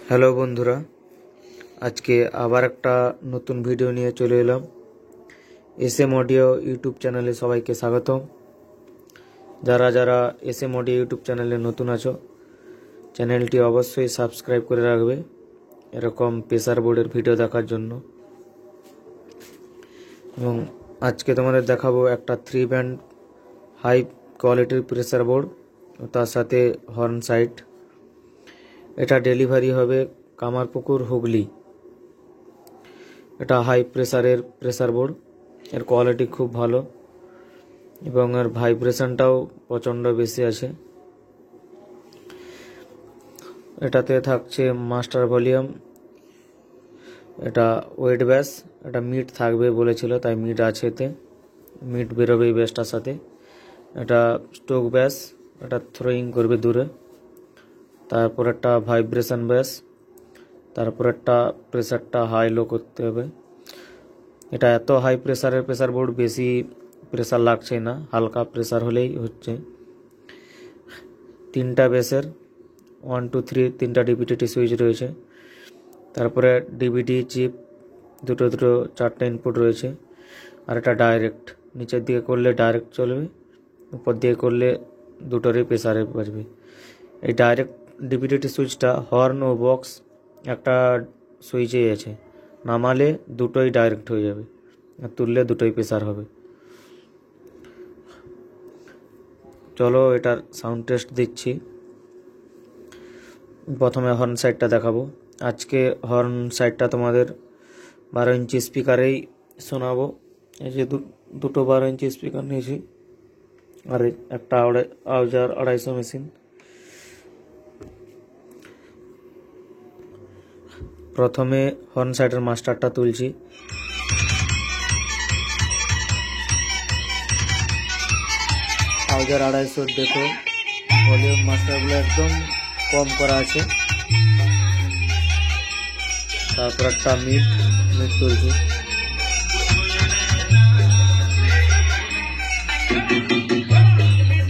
Hello বন্ধুরা, আজকে আবার একটা নতুন ভিডিও নিয়ে চলে এলাম। এসএম অডিও ইউটিউব চ্যানেলে সবাইকে স্বাগতম। যারা যারা এসএম অডিও ইউটিউব চ্যানেলে নতুন আছো, চ্যানেলটি অবশ্যই সাবস্ক্রাইব করে রাখবে এরকম প্রেসার বোর্ডের ভিডিও দেখার জন্য। এবং আজকে তোমাদের দেখাবো একটা 3 ব্যান্ড হাই কোয়ালিটির প্রেসার বোর্ড, তার সাথে হর্ন সাইট। এটা ডেলিভারি হবে কামারপুকুর, হুগলি। এটা হাই প্রেসারের প্রেসার বোর্ড, এর কোয়ালিটি খুব ভালো এবং এর ভাইব্রেশনটাও প্রচণ্ড বেশি আছে। এটাতে থাকছে মাস্টার ভলিউম, এটা ওয়েট ব্যাস, এটা মিড থাকবে বলেছিল, তাই মিড আছে, এতে মিড বেরোবে এই ব্যাসটার সাথে। এটা স্টোক ব্যাস, এটা থ্রোয়িং করবে দূরে। তারপর একটা ভাইব্রেশন ব্যাস, তারপর একটা প্রেসারটা হাই লো করতে হবে। এটা এত হাই প্রেসারের প্রেসার বোর্ড, বেশি প্রেসার লাগছে না, হালকা প্রেসার হলেই হচ্ছে। 3টা বেসের 1, 2, 3 3টা ডিভিডি সুইচ রয়েছে। তারপরে ডিভিডি চিপ দুটো 4টা ইনপুট রয়েছে। আর এটা ডাইরেক্ট, নিচের দিকে করলে ডাইরেক্ট চলবে, উপর দিকে করলে দুটোরই প্রেসারে বাজবে। এই ডাইরেক্ট ডিভিডি সুইচটা হর্ন ও বক্স একটা সুইচেই আছে, নামালে দুটোই ডাইরেক্ট হয়ে যাবে, আর তুললে দুটোই প্রেসার হবে। চলো এটার সাউন্ড টেস্ট দিচ্ছি। প্রথমে হর্ন সাইডটা দেখাবো। আজকে হর্ন সাইডটা তোমাদের 12 ইঞ্চি স্পিকারেই শোনাবো। এই যে দুটো 12 ইঞ্চি স্পিকার নিয়েছি, আর একটা আউজার 250 মেশিন। প্রথমে হর্ন সাইডের মাস্টারটা তুলছি। আউজার 250 দেখো, ভলিউম মাস্টারগুলো একদম কম করা আছে। তারপর একটা মিড তুলছি।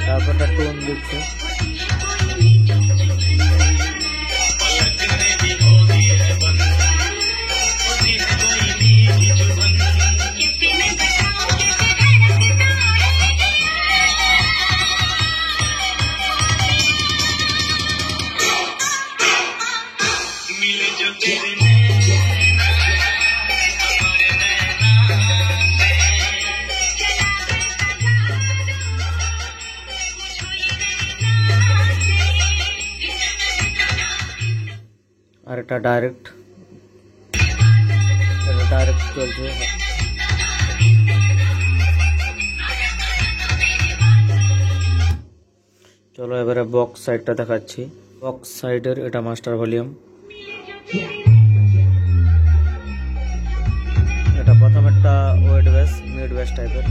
তারপর একটা টোন দিচ্ছে। আর এটা ডাইরেক্ট চলছে। চলো এবারে বক্স সাইডটা দেখাচ্ছি। বক্স সাইডের এটা মাস্টার ভলিউম। এটা প্রথম একটা ওয়েট ব্যাস, মিড ব্যাস টাইপের।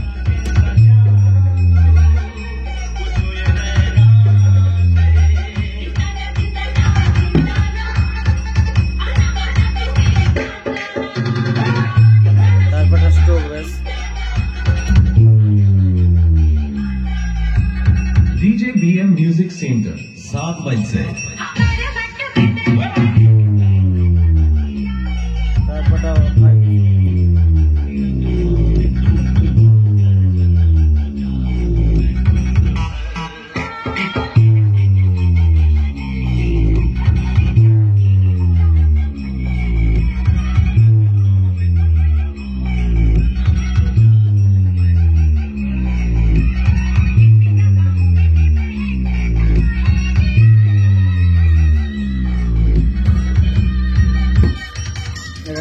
DJ BM Music Center 7 बजे से।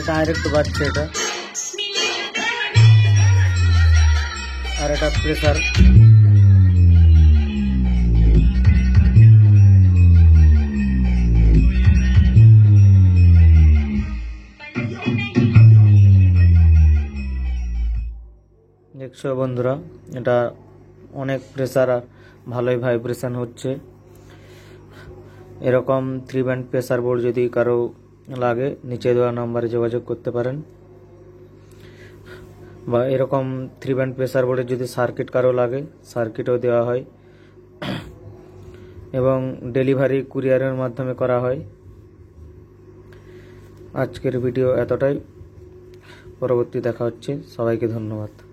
ডাইরেক্ট বাজছে এটা। আর এটা প্রেসার। দেখছো বন্ধুরা, এটা অনেক প্রেসার আর ভালোই ভাইব্রেশন হচ্ছে। এরকম 3 ব্যান্ড প্রেসার বোর্ড যদি কারো লাগে, নিচে দেওয়া নাম্বারে যোগাযোগ করতে পারেন। বা এরকম 3 ব্যান্ড প্রেসার বোর্ডের যদি সার্কিট কারো লাগে, সার্কিটও দেওয়া হয় এবং ডেলিভারি কুরিয়ারের মাধ্যমে করা হয়। আজকের ভিডিও এতটাই। পরবর্তী দেখা হচ্ছে। সবাইকে ধন্যবাদ।